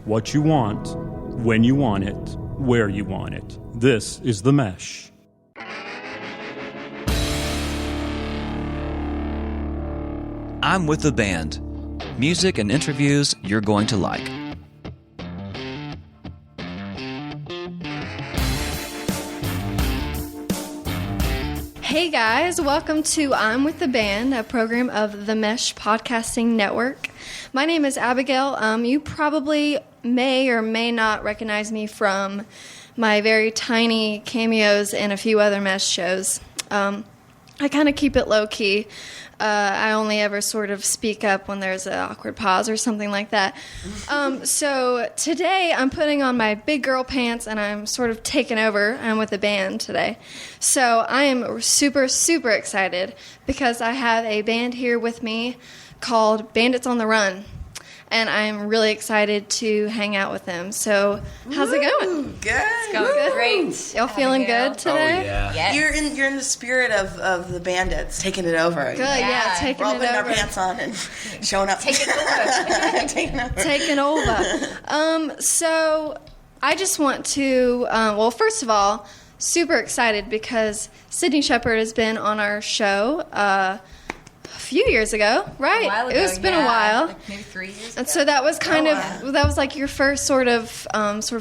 what you want, when you want it, where you want it. This is The Mesh. I'm with the band. Music and interviews you're going to like. Hey guys, welcome to I'm with the Band, a program of the Mesh Podcasting Network. My name is Abigail. You probably may or may not recognize me from my very tiny cameos in a few other Mesh shows. I kind of keep it low-key. I only ever sort of speak up when there's an awkward pause or something like that. So today I'm putting on my big girl pants and I'm sort of taking over. I'm with the band today. So I am super, super excited because I have a band here with me called Bandits on the Run. And I'm really excited to hang out with them. So, how's it going? Good. It's going good. Great. Y'all feeling good today? Oh, yeah. Yes. You're in the spirit of the Bandits, taking it over. Good, yeah, taking We're all it putting over. our pants on and showing up. Taking over. Taking over. So, I just want to, well, first of all, super excited because Sydney Shepherd has been on our show a few years ago, right? A while ago, It's been a while. Like maybe 3 years ago. And so that was kind of, that was like your first sort of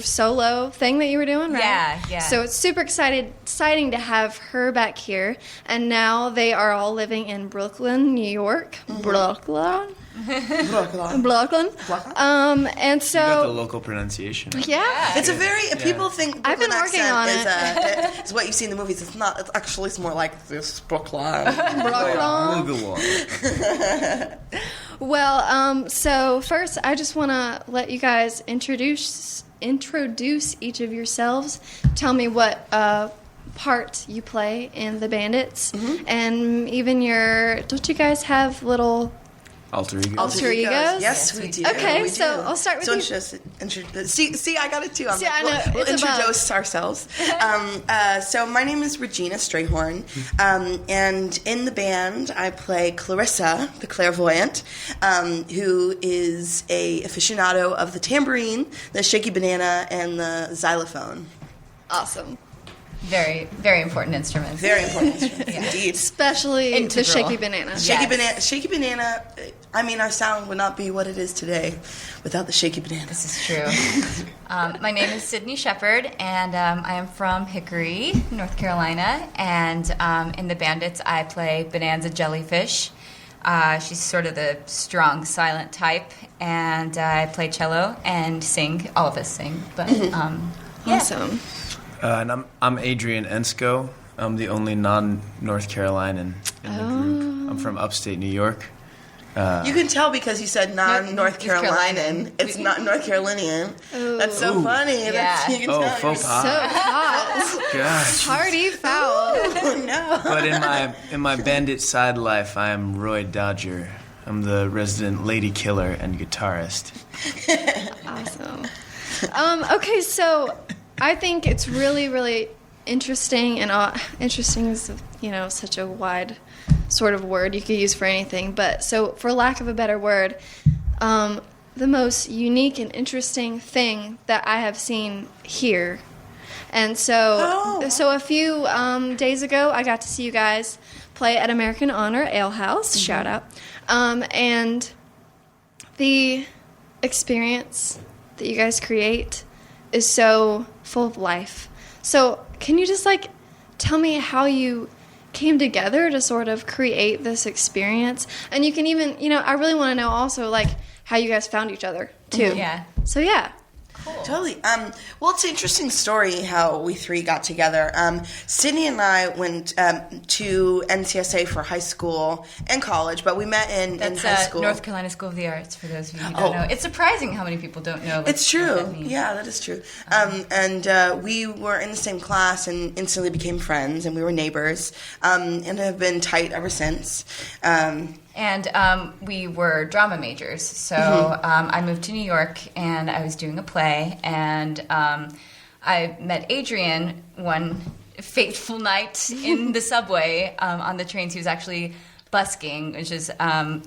solo thing that you were doing, right? Yeah. So it's super exciting to have her back here. And now they are all living in Brooklyn, New York. Mm-hmm. Brooklyn. And so You got the local pronunciation. Yeah. It's a very people think I've been Brooklyn working on accent is what you see in the movies. It's not. It's actually it's more like this Brooklyn. Well, so first I just want to let you guys introduce each of yourselves. Tell me what part you play in the Bandits, and even don't you guys have little Alter egos. Alter egos? Yes, we do. Okay, we so do. I'll start with you. See, I got it too. See, I know, We'll it's a bug. introduce ourselves. So my name is Regina Strayhorn, and in the band I play Clarissa, the clairvoyant, who is a aficionado of the tambourine, the shaky banana, and the xylophone. Awesome. Very, very important instruments. Very important instruments, indeed. Especially Integral. the shaky banana. Shaky banana. I mean, our sound would not be what it is today without the shaky banana. This is true. My name is Sydney Shepherd, and I am from Hickory, North Carolina. And in the Bandits, I play Bonanza Jellyfish. She's sort of the strong, silent type, and I play cello and sing. All of us sing, but Awesome. And I'm Adrian Ensko. I'm the only non-North Carolinian in the group. I'm from upstate New York. You can tell because you said non-North Carolinian. It's not North Carolinian. Ooh. That's so funny. Yeah. That's, you can tell. Faux So pas. hot. Gosh. Party foul. Oh, no. But in my bandit side life, I am Roy Dodger. I'm the resident lady killer and guitarist. Awesome. Okay, so I think it's really, really interesting, and interesting is, such a wide sort of word you could use for anything. But so, for lack of a better word, the most unique and interesting thing that I have seen here. And so, a few days ago, I got to see you guys play at American Honor Ale House. Shout out. And the experience that you guys create is so full of life. So can you just tell me how you came together to sort of create this experience? And you can even, I really want to know also how you guys found each other too. Yeah. So yeah. Cool. Totally. Well, it's an interesting story how we three got together. Sydney and I went to NCSA for high school and college, but we met in high school. North Carolina School of the Arts, for those of you who don't know. It's surprising how many people don't know. It's true. What that means. Yeah, that is true. And we were in the same class and instantly became friends, and we were neighbors, and have been tight ever since. And we were drama majors. So I moved to New York, and I was doing a play, and I met Adrian one fateful night in the subway on the trains. He was actually busking, which is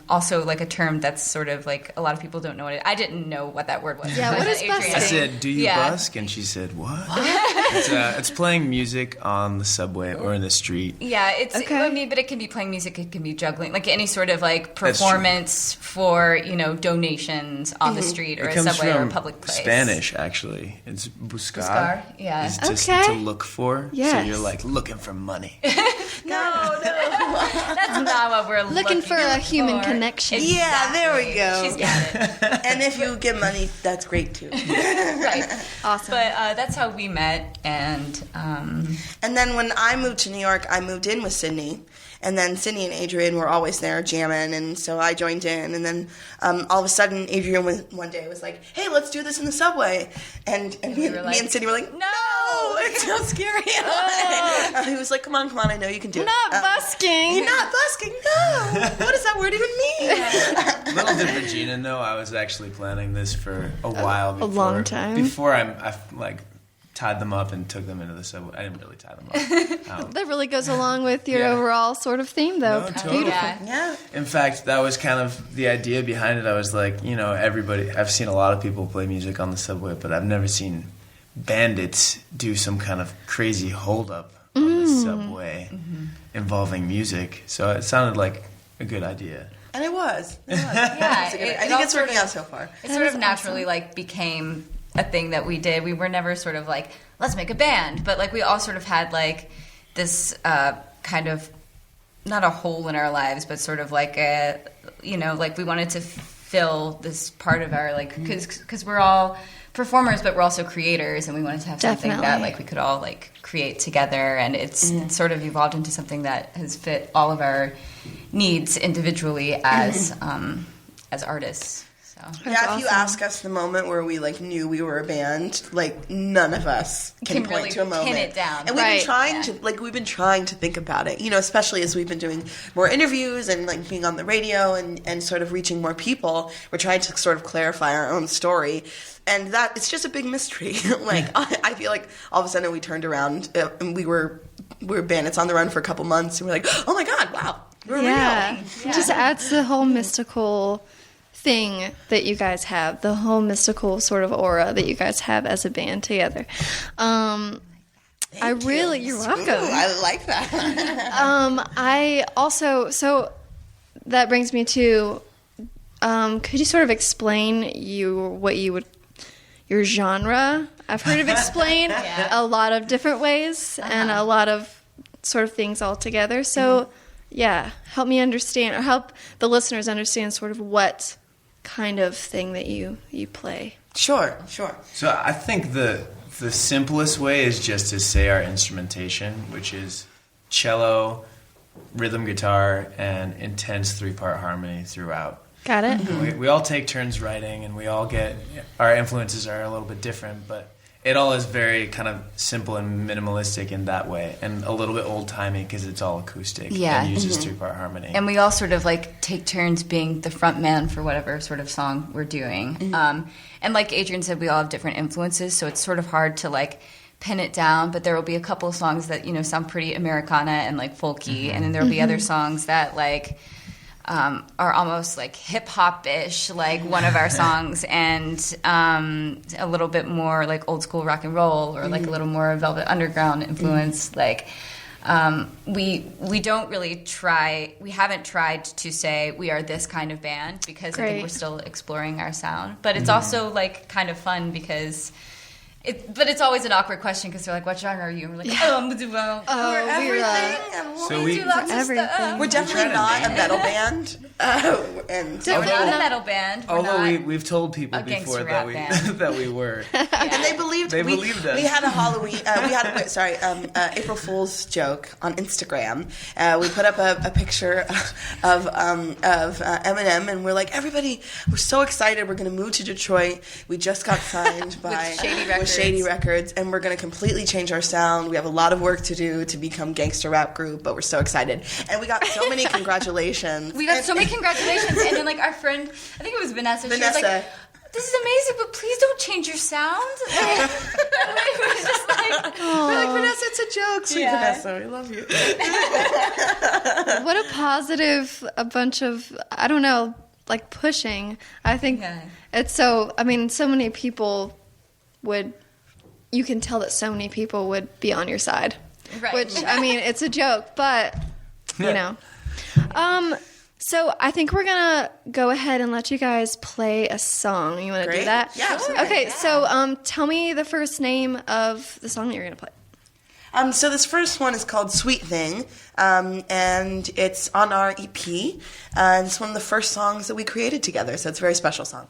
also like a term that's sort of like a lot of people don't know what it. I didn't know what that word was. Yeah, what is Adrian. busking? I said, "Do you Yeah. busk?" And she said, "What?" It's playing music on the subway or in the street. Yeah, it's. Okay. I mean, but it can be playing music. It can be juggling, like any sort of like That's true. performance for donations on the street or It a comes subway or a from public place. Spanish, actually. It's buscar. Buscar, yeah. It's just Okay. to look for. So Yes. you're like looking for money. No, that's not what we're Looking for a human for. connection. Yeah, there we go. She's got it. And if you get money, that's great too. Right. Awesome. But that's how we met, and And then when I moved to New York, I moved in with Sydney. And then Sydney and Adrian were always there jamming, and so I joined in. And then all of a sudden, Adrian one day was like, "Hey, let's do this in the subway." And me were and like, Sydney were like, "No, it's so scary." He was like, come on, I know you can do it. Not busking. You're not busking, no. What does that word even mean? Little did Regina know I was actually planning this for a while. Before, long time. Before I like tied them up and took them into the subway. I didn't really tie them up. That really goes along with your Yeah. overall sort of theme, though. No, totally. Beautiful. yeah. Yeah. In fact, that was kind of the idea behind it. I was like, everybody, I've seen a lot of people play music on the subway, but I've never seen Bandits do some kind of crazy hold-up on the subway involving music. So it sounded like a good idea. And it was. It was. Yeah, It's a good- it I think all it's sort working of- out so far. It sort of naturally like became a thing that we did. We were never sort of like, let's make a band, but like we all sort of had like this kind of not a hole in our lives, but sort of like a like we wanted to fill this part of our like because we're all performers, but we're also creators, and we wanted to have something that Definitely. like we could all like create together, and it's sort of evolved into something that has fit all of our needs individually as artists. So. Yeah, if you awesome. ask us the moment where we like knew we were a band, like none of us can point really to a moment. pin it down. And we've Right. been trying we've been trying to think about it, especially as we've been doing more interviews and like being on the radio and sort of reaching more people. We're trying to sort of clarify our own story. And that it's just a big mystery. I feel like all of a sudden we turned around and we were Bandits on the Run for a couple months, and we're like, oh my god, wow, we're Yeah. real. It just adds the whole mystical thing that you guys have, the whole mystical sort of aura that you guys have as a band together. You're welcome. Ooh, I like that. I also, so that brings me to, could you sort of explain your genre? I've heard it explained a lot of different ways and a lot of sort of things all together. So, yeah, help me understand, or help the listeners understand sort of what kind of thing that you play. Sure. So I think the simplest way is just to say our instrumentation, which is cello, rhythm guitar, and intense 3-part harmony throughout. Got it? We all take turns writing, and we all our influences are a little bit different, but it all is very kind of simple and minimalistic in that way, and a little bit old-timey because it's all acoustic Yeah. and uses 3-part harmony. And we all sort of like take turns being the front man for whatever sort of song we're doing. And like Adrian said, we all have different influences, so it's sort of hard to like pin it down, but there will be a couple of songs that, sound pretty Americana and like folky, and then there will be other songs that like are almost like hip-hop-ish, like one of our songs, and a little bit more like old school rock and roll, or like a little more Velvet Underground influence. Like we don't really try, we haven't tried to say we are this kind of band, because I think Great. we're still exploring our sound. But it's also like kind of fun because but it's always an awkward question, because they're like, "What genre are you?" And we're like, Oh, We're we're everything. And So we- do lots of everything. stuff. we're definitely trying to not a name metal band. And We're not a metal band. We're Although not we've told people a gangster before rap that band. that we were. and they believed They we, believed us. We had a Halloween. April Fool's joke on Instagram. We put up a picture of Eminem, and we're like, everybody, we're so excited. We're going to move to Detroit. We just got signed by Shady Records. and we're going to completely change our sound. We have a lot of work to do to become gangster rap group, but we're so excited. And we got so many congratulations. We got so many congratulations, and then like our friend, I think it was Vanessa. She was Vanessa. like, this is amazing, but please don't change your sound. It was just like, We're like, Vanessa, it's a joke. Sweet Vanessa, we love you. What a positive, a bunch of, I don't know, like pushing. I think it's so, I mean, so many people you can tell that so many people would be on your side. Right. Which, I mean, it's a joke, but, you know. So I think we're going to go ahead and let you guys play a song. You want to do that? Yeah, absolutely. Okay, so tell me the first name of the song that you're going to play. So this first one is called Sweet Thing, and it's on our EP, and it's one of the first songs that we created together, so it's a very special song.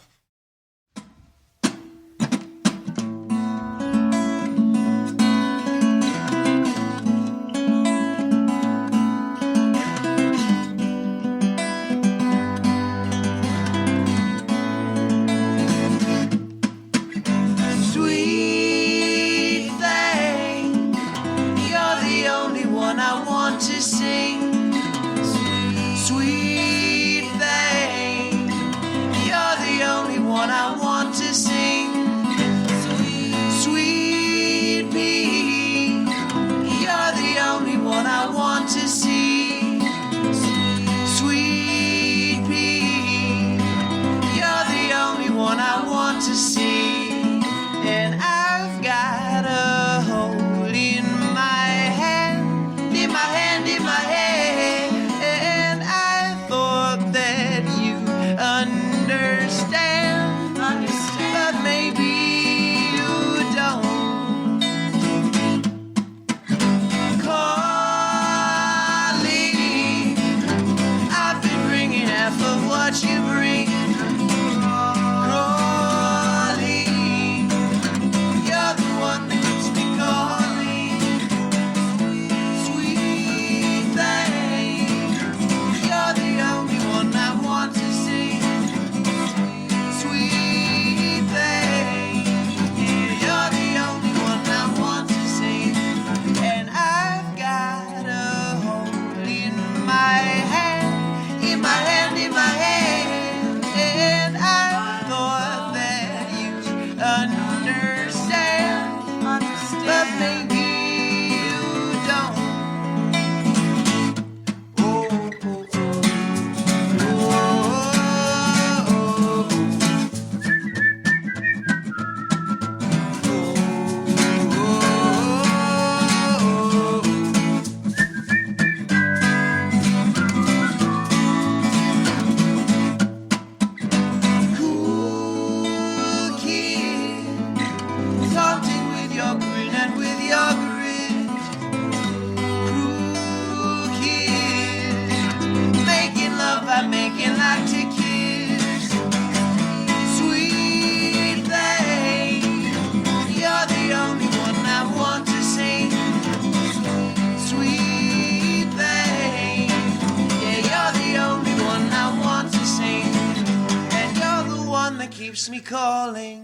Keeps me calling.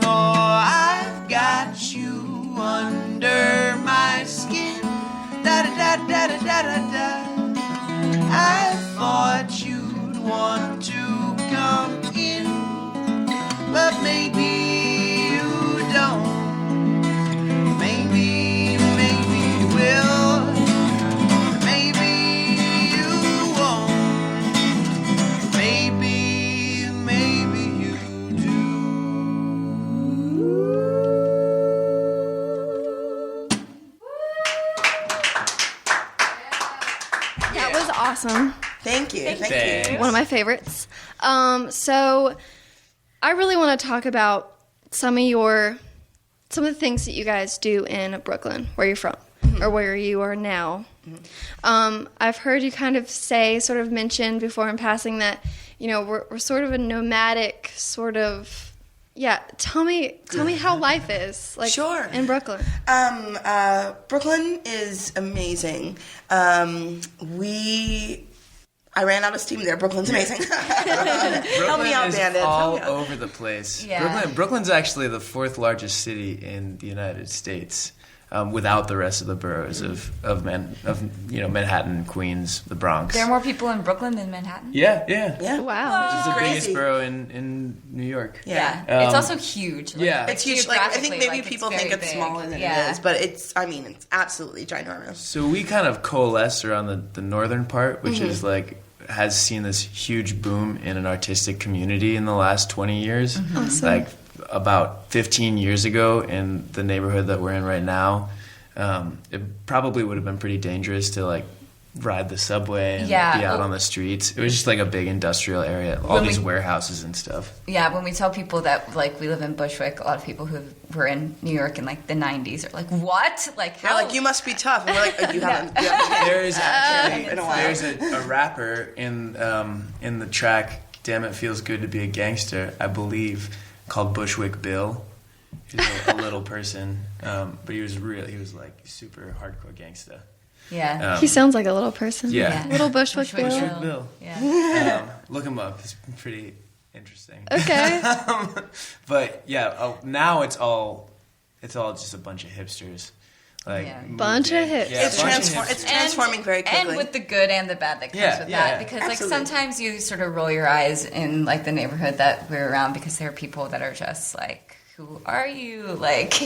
Oh, I've got you under my skin. Da da da da da da da da. I thought you'd want to come in, but maybe you don't. Maybe you will. Maybe you won't. Maybe you do. That was awesome. Thank you. Thank you. One of my favorites. So I really want to talk about some of the things that you guys do in Brooklyn, where you're from, or where you are now. I've heard you kind of sort of mention before in passing that, you know, we're sort of a nomadic sort of. Yeah, tell me how life is like in Brooklyn. Brooklyn is amazing. I ran out of steam there. Brooklyn's amazing. Help me out, Bandits. All over the place. Yeah. Brooklyn's actually the fourth largest city in the United States. without the rest of the boroughs of Manhattan, Queens, the Bronx. There are more people in Brooklyn than Manhattan? Yeah. Wow. It's the Crazy. biggest borough in New York. Yeah. It's also huge. Yeah. It's huge. Like, I think geographically, maybe it's people very think it's big. smaller than Yeah. it is, but it's absolutely ginormous. So we kind of coalesce around the northern part, which is like has seen this huge boom in an artistic community in the last 20 years. Awesome. Like about 15 years ago in the neighborhood that we're in right now, it probably would have been pretty dangerous to like ride the subway and be out on the streets. It was just like a big industrial area, all these warehouses and stuff. Yeah, when we tell people that like we live in Bushwick, a lot of people who were in New York in like the 90s are like, "What? Like They're how?" like, you must be tough. And we're like, oh, you haven't. There's actually in a while. there's a rapper in the track "Damn It Feels Good to Be a Gangster," I believe, called Bushwick Bill. He's a little person, but he was like super hardcore gangsta. Yeah. He sounds like a little person. Yeah. Little Bushwick Bushwick Bill. Bushwick Bill. Yeah. Look him up. It's pretty interesting. Okay. But yeah, now it's all just a bunch of hipsters. Like Yeah. Bunch of hipsters. Yeah, It's, bunch of hipsters. it's transforming very quickly. And with the good and the bad that comes Yeah, with yeah, that. yeah. Because Absolutely. like sometimes you sort of roll your eyes in like the neighborhood that we're around because there are people that are just like, who are you? Like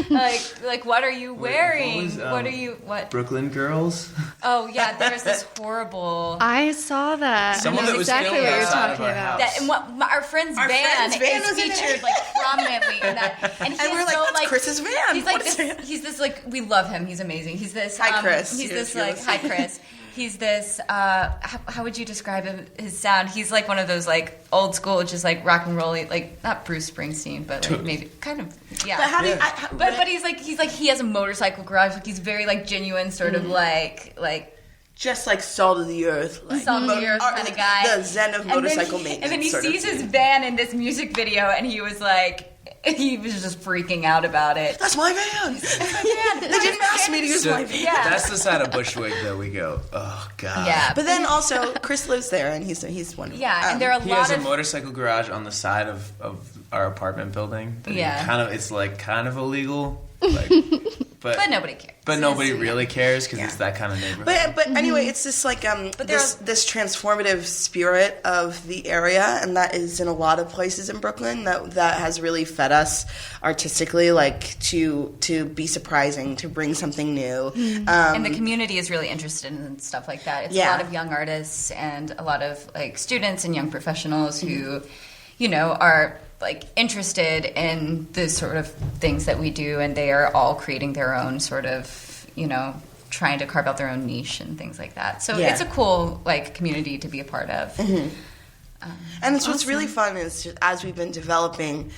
like what are you wearing? what was, what? Brooklyn Girls. Oh yeah, there's this horrible I saw that. Some I of know it was exactly filmed what you're outside of talking our about. house. that, and what our friend's Our van friend's van is was in it. featured like prominently in that. And he And we're is like, so, that's Chris's van. He's like What is this. it? He's this like we love him. He's amazing. He's this. Hi, Chris. He's You're- this you're like listening. hi Chris. He's this. How would you describe his sound? He's like one of those like old school, just like rock and roll, like not Bruce Springsteen, but like maybe kind of yeah. But how do you? Yeah. But he's like he has a motorcycle garage. Like he's very like genuine, sort of like just like salt of the earth, like salt of the earth kind of guy. The zen of motorcycle maintenance. And then he sort of. sees his van in this music video, and he was like, he was just freaking out about it. That's my van. They didn't ask me to use So my van. Yeah. that's the side of Bushwick that we go, oh god. Yeah, But then also, Chris lives there, and he's wonderful. yeah, and there are a He lot has a of motorcycle garage on the side of our apartment building. That he Yeah. it's like kind of illegal. Like, but nobody cares. But nobody really cares because Yeah. it's that kind of neighborhood. But anyway, it's this like there this transformative spirit of the area, and that is in a lot of places in Brooklyn. That has really fed us artistically, like to be surprising, to bring something new. And the community is really interested in stuff like that. It's Yeah. a lot of young artists and a lot of like students and young professionals who, you know, are like interested in the sort of things that we do, and they are all creating their own sort of, you know, trying to carve out their own niche and things like that. So Yeah. it's a cool like community to be a part of. And it's what's really fun is just, as we've been developing,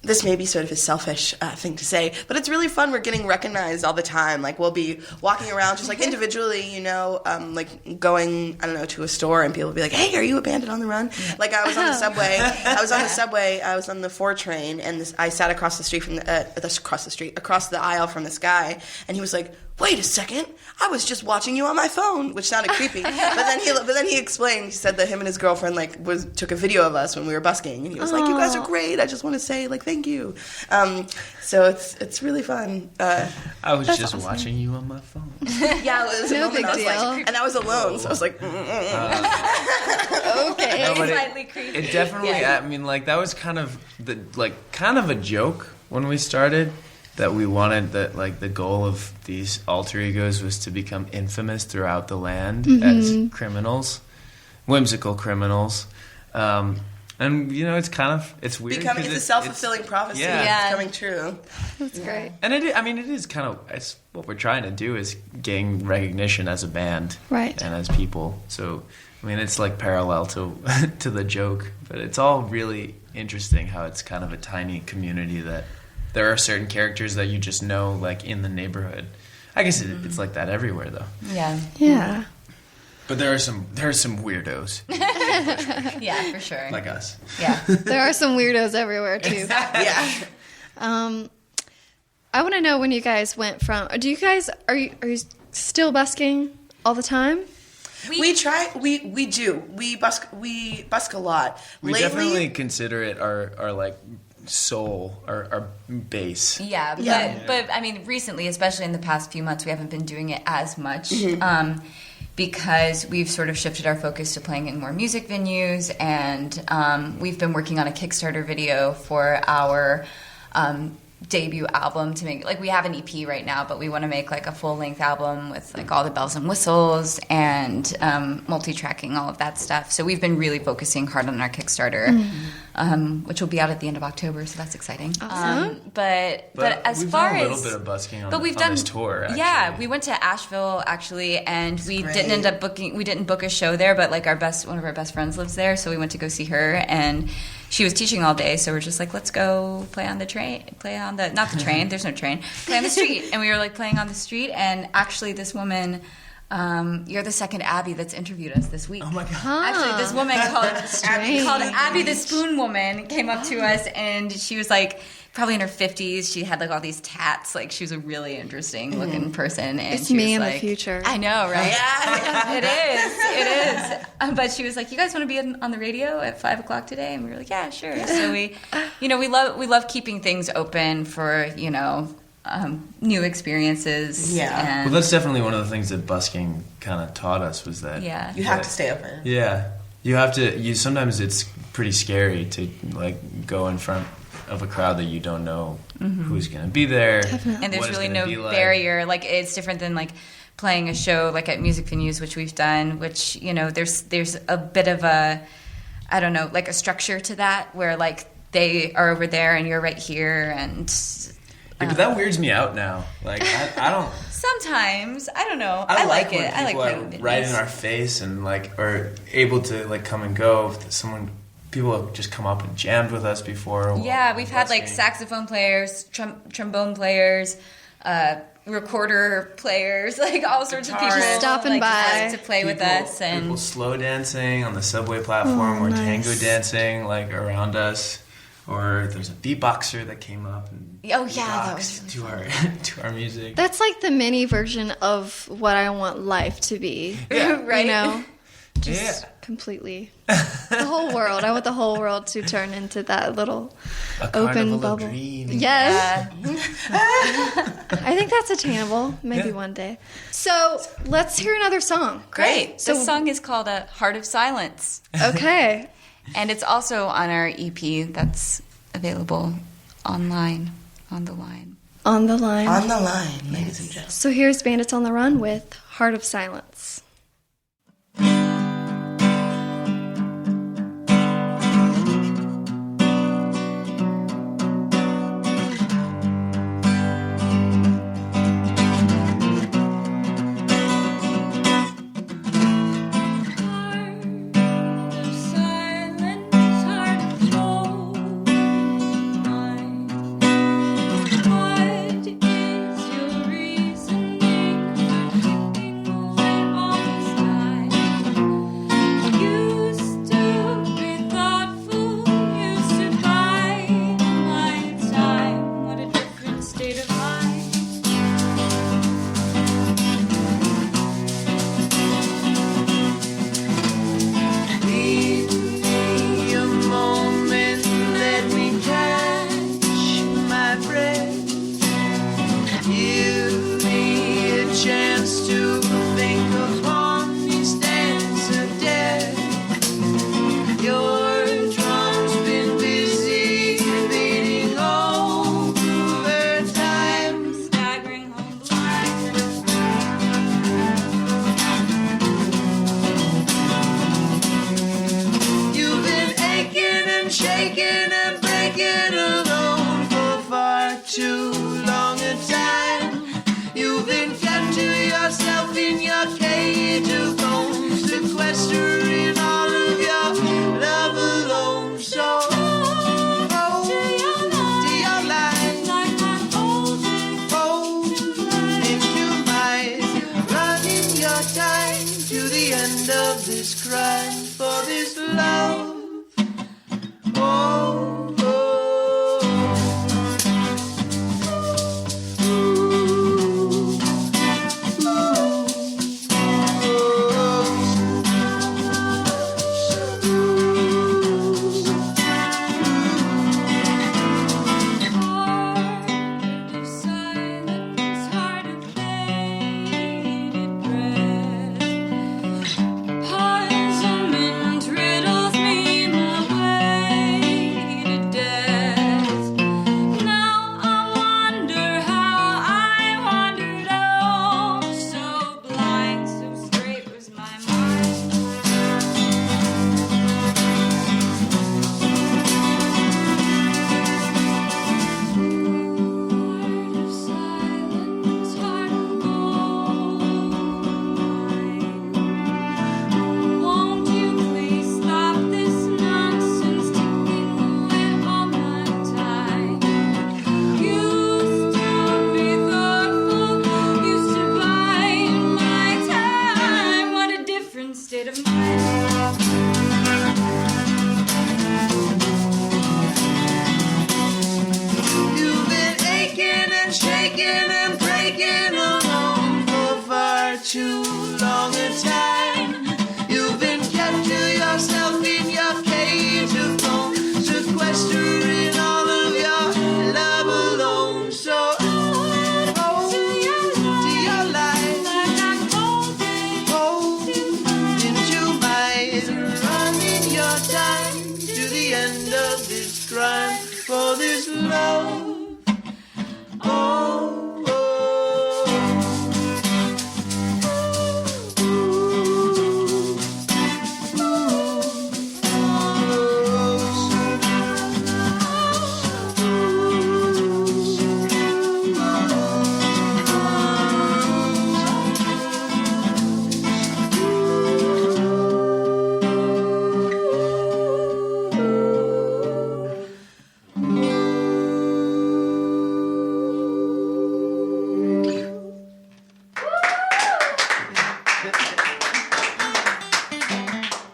this may be sort of a selfish thing to say, but it's really fun. We're getting recognized all the time. Like we'll be walking around just like individually, you know, like going, I don't know, to a store, and people will be like, "Hey, are you a Bandit on the Run?" Like I was on the subway. I was on the 4 train, and I sat across the street from across the aisle from this guy, and he was like, "Wait a second, I was just watching you on my phone," which sounded creepy. But then he explained. He said that him and his girlfriend took a video of us when we were busking, and he was like, "You guys are great. I just want to say thank you." So it's really fun. I was just watching you on my phone. Yeah, it was a No moment big I was like- deal. and I was alone, so I was like, Okay. No, but Slightly creepy. it definitely. Yeah. I mean, like that was kind of a joke when we started. That we wanted that the goal of these alter egos was to become infamous throughout the land as criminals, whimsical criminals. And you know, it's weird. it's a self-fulfilling prophecy. Yeah. It's coming true. That's great. And it is kind of, it's what we're trying to do is gain recognition as a band, Right. and as people. So, I mean, it's like parallel to to the joke, but it's all really interesting how it's kind of a tiny community that there are certain characters that you just know, like in the neighborhood. I guess it's like that everywhere, though. Yeah. Yeah. But there are some weirdos Yeah, for sure. like us. Yeah. There are some weirdos everywhere too. Yeah. I want to know when you guys went from. Are you still busking all the time? We try. We do. We busk a lot. We Lately, definitely consider it our like soul, our base. Yeah, but I mean, recently, especially in the past few months, we haven't been doing it as much because we've sort of shifted our focus to playing in more music venues, and we've been working on a Kickstarter video for our debut album to make, like, we have an EP right now, but we want to make like a full-length album with like all the bells and whistles and multi-tracking, all of that stuff. So we've been really focusing hard on our Kickstarter, which will be out at the end of October, so that's exciting. Awesome. But as we've far done a as little bit of busking on, but we've on done this tour. Actually. Yeah, we went to Asheville actually, and we great. didn't end up booking. We didn't book a show there, but like one of our best friends lives there, so we went to go see her, and she was teaching all day, so we're just like, let's go play on the train, not the train, there's no train, play on the street. And we were like playing on the street, and actually this woman, you're the second Abby that's interviewed us this week. Oh my god! Actually, this woman called Abby the Spoon Woman came up to us, and she was like probably in her 50s. She had like all these tats. Like, she was a really interesting looking person. And It's she me was in like, the future. I know, right? Yeah. It is. But she was like, "You guys want to be on the radio at 5 o'clock today?" And we were like, "Yeah, sure." So we love keeping things open for new experiences. Yeah. Well, that's definitely one of the things that busking kind of taught us, was that You have to stay open. Yeah, you have to. Sometimes it's pretty scary to like go in front of a crowd that you don't know who's going to be there. Definitely. And there's what it's really gonna no be like. barrier. Like, it's different than like playing a show like at music venues, which we've done, which, there's a bit of a, I don't know, like a structure to that, where like they are over there and you're right here, and Yeah, but that weirds me out now. Like, I don't. sometimes, I don't know. I like when it. I like people playing are with right in venues. our face and like are able to like come and go. If people have just come up and jammed with us before. Yeah, we've had like busking. saxophone players, trombone players, recorder players, like all sorts of people Guitarists. Stopping like, by. to play with People- us. And people slow dancing on the subway platform, or nice. tango dancing like around us, or there's a beatboxer that came up and Oh, yeah, that was beatboxed to our to our music. That's like the mini version of what I want life to be. Yeah. Right? You know? Just Yeah. completely. The whole world. I want the whole world to turn into that little A open carnival of bubble. dreaming. Yes. I think that's attainable. Maybe Yeah. one day. So let's hear another song. Great. So- This song is called Heart of Silence. Okay. And it's also on our EP that's available online, on the line. On the line. On the line, ladies and gentlemen. So here's Bandits on the Run with Heart of Silence. State of mind. Leave me a moment, let me catch my breath. Give me a chance to think upon these days of death. Your drum's been busy beating over time. Staggering home blind. You've been aching and shaking and breaking alone for far too long a time. You've been kept to yourself in your cage of bones, sequestering all of your love alone. So hold to your life, Like my holding. hold into mine, running your time to the end of this crime for this love. Oh, oh. last rhyme for this love. Oh, oh.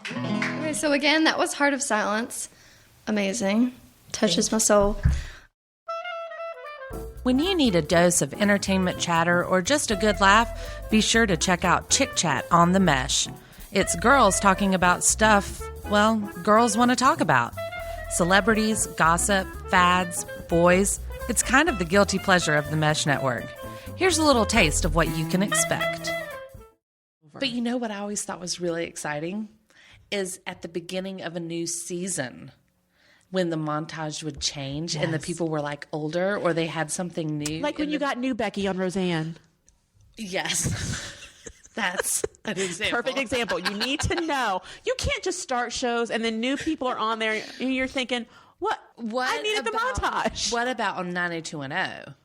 Okay, so again, that was Heart of Silence. Amazing. Touches my soul. When you need a dose of entertainment chatter or just a good laugh, be sure to check out Chick Chat on the Mesh. It's girls talking about stuff, well, girls want to talk about. Celebrities, gossip, fads, boys. It's kind of the guilty pleasure of the Mesh Network. Here's a little taste of what you can expect. But you know what I always thought was really exciting? Is at the beginning of a new season when the montage would change and the people were like older or they had something new. Like when you got new Becky on Roseanne. Yes. That's an example. Perfect example. You need to know. You can't just start shows and then new people are on there and you're thinking, what? I needed the montage. What about on 90210?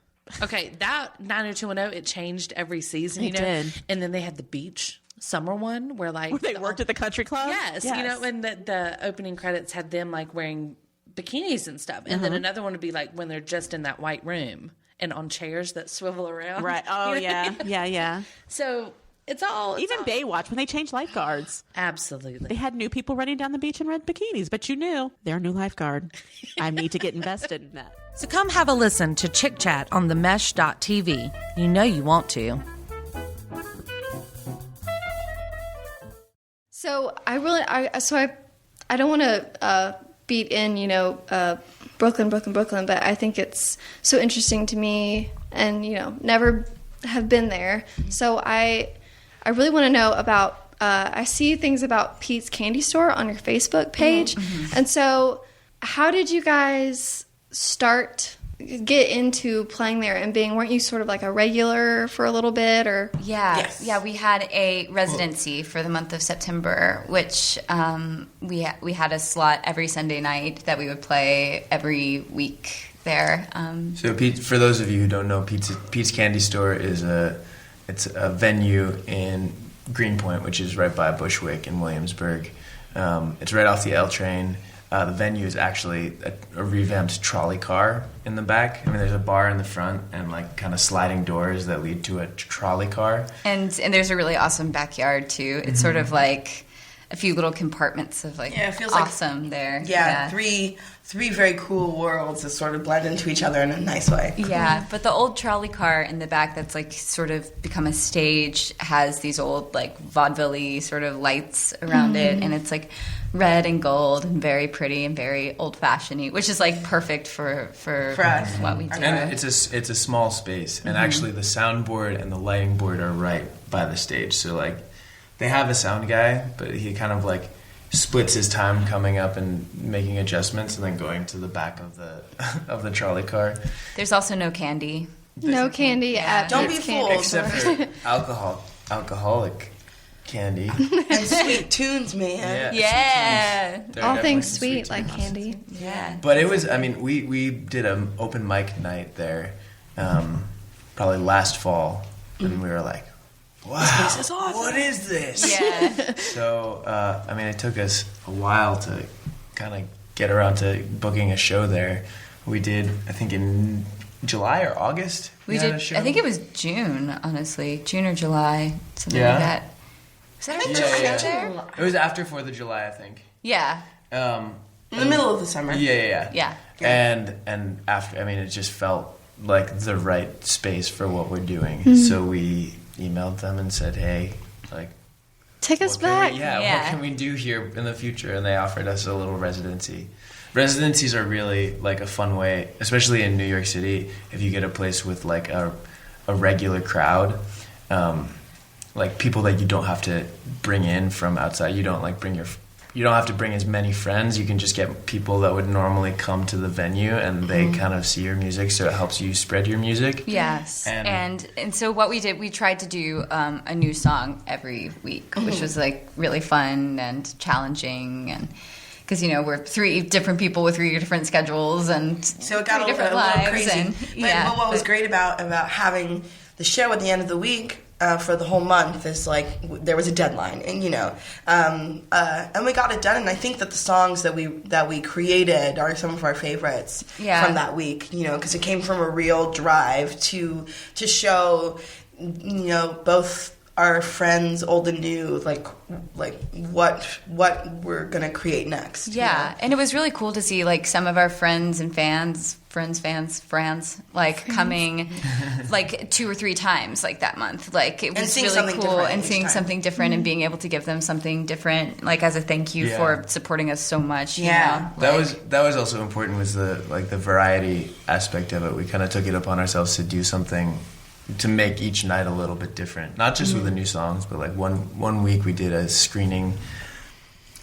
Okay, that 90210, it changed every season, you It know? did. And then they had the beach summer one where like... Where they worked at the country club? Yes, you know, and the opening credits had them like wearing bikinis and stuff. And then another one would be like when they're just in that white room and on chairs that swivel around. Right. Oh, You know? yeah. Yeah. So it's all... Even Baywatch, when they changed lifeguards. Absolutely. They had new people running down the beach in red bikinis, but you knew they're a new lifeguard. I need to get invested in that. So come have a listen to Chick Chat on themesh.tv. You know you want to. So I don't want to beat in, Brooklyn, but I think it's so interesting to me, and never have been there. So I really want to know about. I see things about Pete's Candy Store on your Facebook page, and so how did you guys get into playing there and weren't you sort of like a regular for a little bit, or? Yeah, we had a residency for the month of September, which we had a slot every Sunday night that we would play every week there. So, Pete, for those of you who don't know, Pete's Candy Store is it's a venue in Greenpoint, which is right by Bushwick in Williamsburg. It's right off the L train. The venue is actually a revamped trolley car in the back. I mean, there's a bar in the front and like kind of sliding doors that lead to a trolley car. And there's a really awesome backyard too. It's sort of like a few little compartments of like it feels awesome there. Yeah, three very cool worlds that sort of blend into each other in a nice way. Yeah, but the old trolley car in the back that's like sort of become a stage has these old like vaudeville-y sort of lights around it, and it's like red and gold and very pretty and very old-fashioned-y, which is like perfect for us. what we do. And it's a small space, and actually the soundboard and the lighting board are right by the stage. So like they have a sound guy, but he kind of like splits his time coming up and making adjustments and then going to the back of the trolley car. There's also no candy. No candy at Don't be Pete's Candy fooled. Store. Except for alcoholic candy. And sweet tunes, man. Yeah. They're All definitely things some sweet tunes. like candy. Yeah. But it was, I mean, we did an open mic night there probably last fall, and we were like, wow, This is awesome. what is this? Yeah. So, I mean, it took us a while to kind of get around to booking a show there. We did, I think, in July or August. We had did. a show. I think it was June, honestly, June or July, something Yeah? like that. Was that a show there? It was after 4th of July, I think. Yeah. In the middle of the summer. Yeah. Yeah. And after, I mean, it just felt like the right space for what we're doing. So we emailed them and said, hey, like, Take us what can back. we- Yeah. what can we do here in the future? And they offered us a little residency. Residencies are really like a fun way, especially in New York City, if you get a place with like a regular crowd, like people that you don't have to bring in from outside. You don't like bring your you don't have to bring as many friends. You can just get people that would normally come to the venue, and they kind of see your music, so it helps you spread your music. Yes, and so what we did, we tried to do a new song every week, which was like really fun and challenging, and because we're 3 different people with 3 different schedules, and so it got 3 a different little lives, crazy. and But what was great about having the show at the end of the week. For the whole month is there was a deadline, and and we got it done. And I think that the songs that we created are some of our favorites from that week. Because it came from a real drive to show both our friends, old and new, like what we're gonna create next. Yeah, and it was really cool to see like some of our friends and fans like coming like 2 or 3 times like that month. Like it was really cool, and seeing something different and being able to give them something different, like as a thank you for supporting us so much. That was also important, was the variety aspect of it. We kind of took it upon ourselves to do something to make each night a little bit different, not just with the new songs, but like one week we did a screening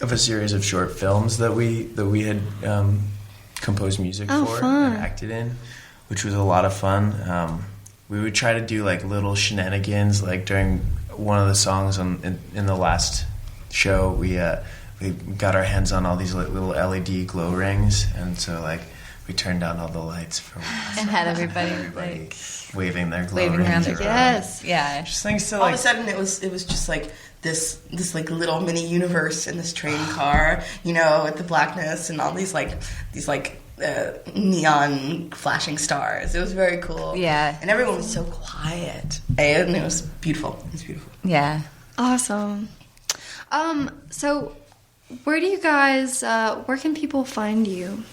of a series of short films that we had composed music for and acted in, which was a lot of fun. We would try to do like little shenanigans, like during one of the songs in the last show, we got our hands on all these little LED glow rings, and so like we turned down all the lights for and had everybody like waving their glow waving rings around their yes, yeah. Just things to all of a sudden it was just like this like little mini universe in this train car, with the blackness and all these neon flashing stars. It was very cool. Yeah, and everyone was so quiet, and it was beautiful. It was beautiful. Yeah, awesome. So where do you guys? Where can people find you?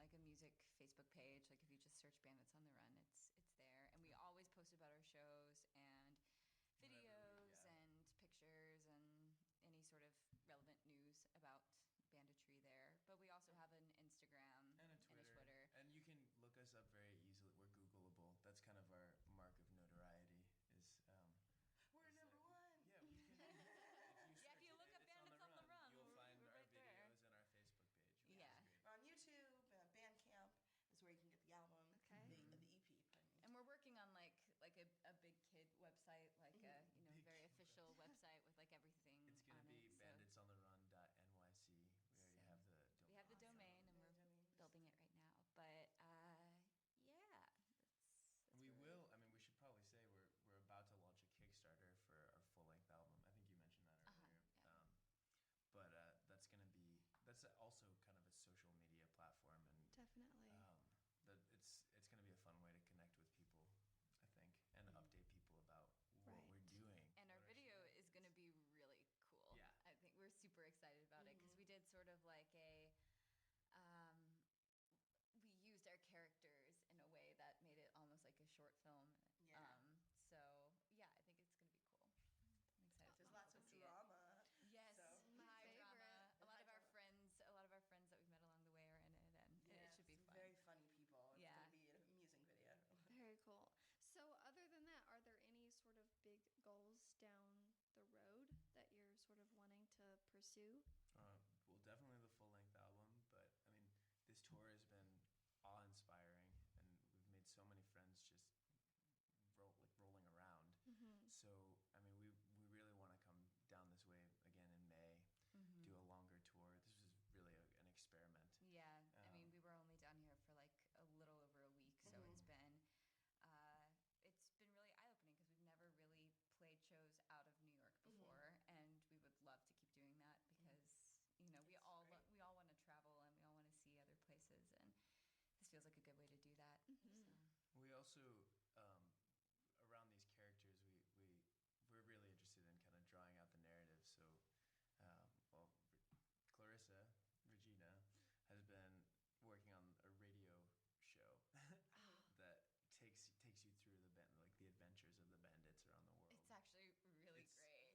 Like a music Facebook page. Like if you just search Bandits on the Run, it's there, and we always post about our shows and videos and pictures and any sort of relevant news about banditry there. But we also have an Instagram and a Twitter. And you can look us up very easily. We're Googleable. That's kind of our mark of notoriety. We're number one. Yeah, we can. If you look up Bandits on the Run, you'll find we're our right there. videos and our Facebook page. Yeah. We're on YouTube. Bandcamp is where you can get the album. Okay. The EP. And we're working on like a big kid website, like a very official website with like everything. It's gonna be banditsontheRun.nyc. We already have the domain. We have the domain, and we're building it right now. But yeah, we will. I mean, we should probably say we're about to launch a Kickstarter for our full-length album. I think you mentioned that earlier. Yeah. But that's also kind of a social media platform, and Definitely. that it's going to be a fun way to connect with people, I think, and update people about what we're doing. And our video is going to be really cool. Yeah. I think we're super excited about it because we did sort of like we used our characters in a way that made it almost like a short film. Yeah. So yeah, I think it's going to be cool. I'm excited. There's lots of drama. Yes, So. high drama. A lot of our friends that we've met along the way are in it, and it should be fun. Very funny people. It's Yeah. going to be an amusing video. Very cool. So other than that, are there any sort of big goals down the road that you're sort of wanting to pursue? Well, definitely the full-length album, but I mean, this tour has been awe-inspiring, and we've made so many friends just rolling around. So, I mean, we really want to come down this way again in May, do a longer tour. This was really an experiment. Yeah, I mean, we were only down here for like a little over a week, so it's been really eye-opening because we've never really played shows out of New York before, and we would love to keep doing that because we all want to travel and we all want to see other places, and this feels like a good way to do that. So. We also around these characters, we're really interested in kind of drawing out the narrative. So, Clarissa, Regina, has been working on a radio show that takes you through the adventures of the bandits around the world. It's actually really great.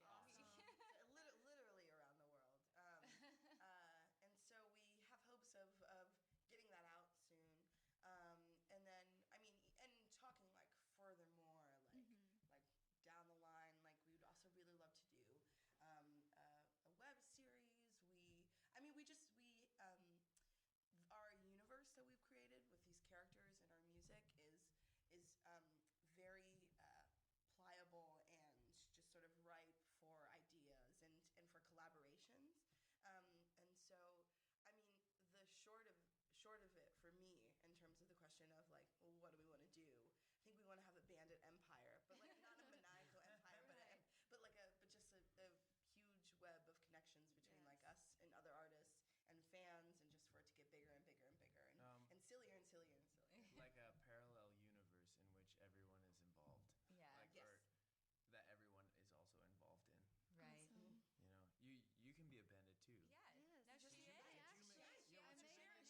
music is very pliable and just sort of ripe for ideas and for collaborations. And so, I mean, the short of it for me in terms of the question of like, well, what do we want to do? I think we want to have a bandit empire, but like not a maniacal empire, but just a huge web of connections between like us and other artists and fans, and just for it to get bigger and bigger and bigger and sillier and sillier and sillier. Like a parallel universe in which everyone is involved. Yeah. Like, Yes. or that everyone is also involved in. Right. Awesome. You know, you can be a bandit too. Yeah. Yes, No, just she is.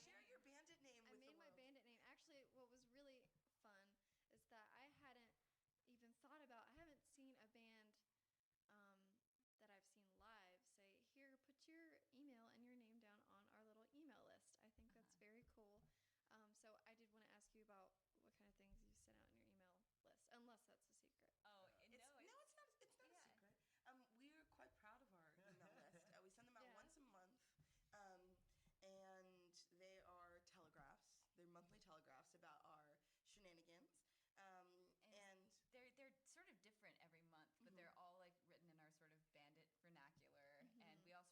Share your bandit name I with made the my world. bandit name. Actually, what was really fun is that I hadn't even thought about. I haven't seen a band that I've seen live say, "Here, put your email and your name down on our little email list." I think that's very cool. So I did want to ask you about what kind of things you sent out in your email list, unless that's a secret. Oh, It's not a secret. We're quite proud of our email list. We send them out once a month, and they are telegraphs. They're monthly telegraphs about our shenanigans. And they're sort of different every month, but they're all like written in our sort of bandit vernacular, and we all sort of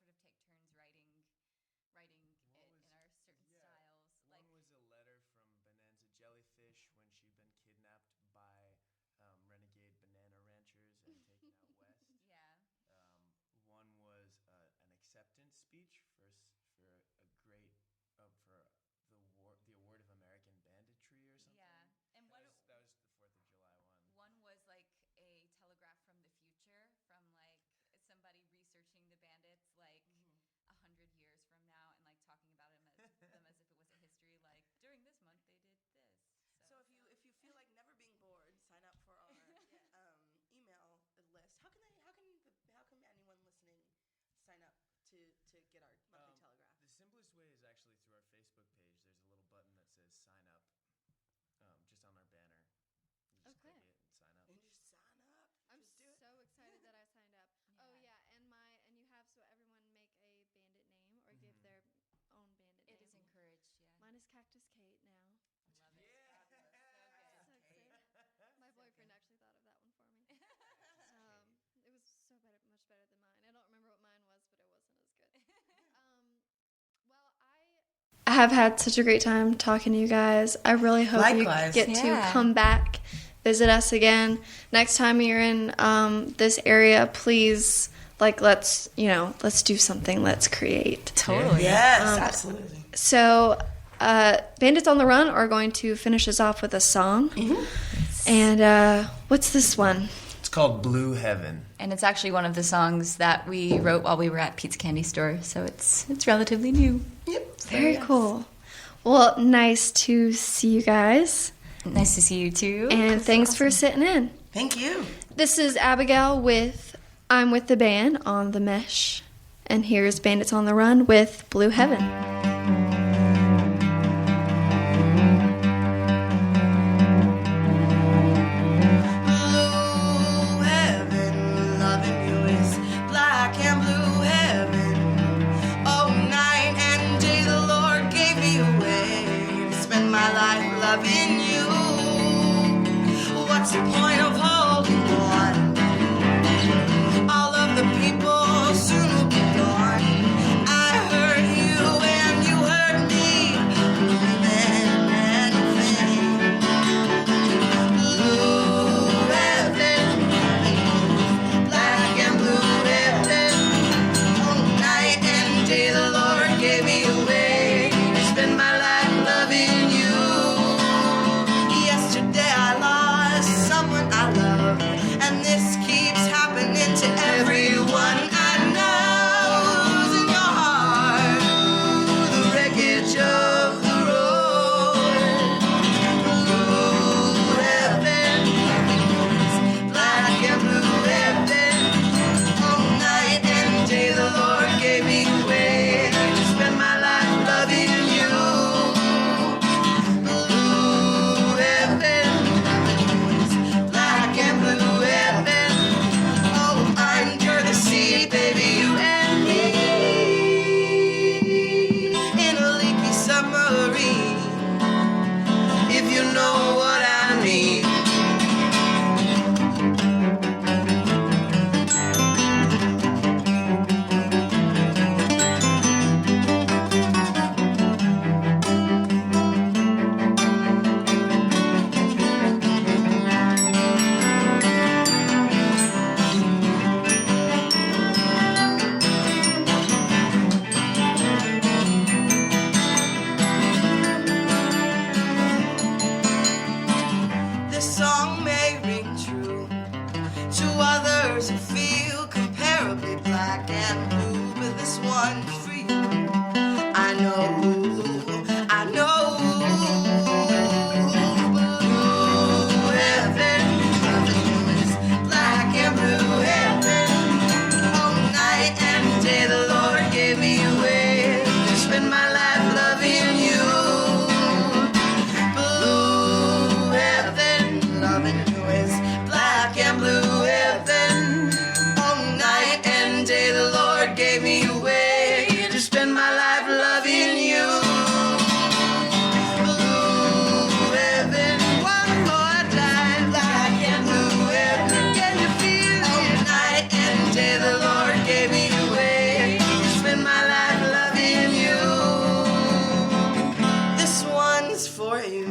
take turns writing it in our certain styles. One was a letter from Bonanza Jellyfish when she'd been kidnapped by renegade banana ranchers and taken out west. Yeah. One was an acceptance speech for a great for the award of American banditry or something. Yeah, and that was the 4th of July one. One was like a telegraph from the future, from like somebody researching the bandits like 100 years from now, and like talking about them as if it was a history. Like during this month they did this. so if you feel like never being bored, sign up for our email list. How can anyone listening sign up to get our monthly telegraph? The simplest way is actually through our Facebook page. There's a little button that says sign up, just on our banner. You just click it and sign up. And just sign up. I'm Just do it. so excited that I signed up. Oh yeah, and you have so everyone make a bandit name or give their own bandit name. It is encouraged. Yeah. Mine is Cactus Kate now. Love it. Yeah. So good. So excited. My boyfriend actually thought of that one for me. It was much better than mine. I don't remember what mine was, but it wasn't as good. Well, I have had such a great time talking to you guys. I really hope Likewise. you get to come back, visit us again. Next time you're in this area, please, let's do something. Let's create. Totally. Yes, absolutely. So, Bandits on the Run are going to finish us off with a song. And what's this one? It's called Blue Heaven. And it's actually one of the songs that we wrote while we were at Pete's Candy Store, so it's relatively new. Yep. Very cool. Well, nice to see you guys. Nice to see you too. And thanks for sitting in. Thank you. This is Abigail with I'm with the Band on The Mesh. And here's Bandits on the Run with Blue Heaven. Loving you, what's the point of holding on? All of the people soon will be gone. I hurt you and one's for you. I know. Blue heaven, loving you is black and blue heaven. All night and day the Lord gave me a way to spend my life loving you. Blue heaven, loving you is black and blue heaven. All night and day the Lord gave me a way to spend my life loving you. Blue heaven, one more time, black and blue heaven. Can you feel it? All night and day the Lord gave me a way to spend my life loving you. This one's for you.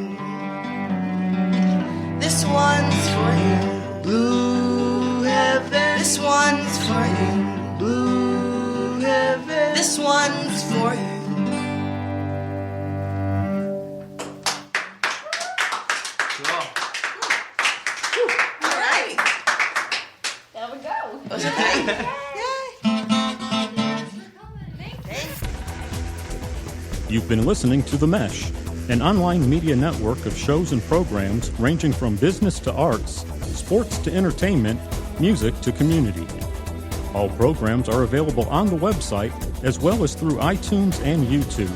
This one's for you. Blue heaven. This one's for you. Blue heaven. This one's for you. All right. There we go. Was it great? You've been listening to The Mesh, an online media network of shows and programs ranging from business to arts, sports to entertainment, music to community. All programs are available on the website as well as through iTunes and YouTube.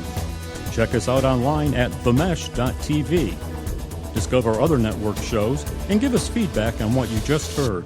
Check us out online at themesh.tv. Discover other network shows and give us feedback on what you just heard.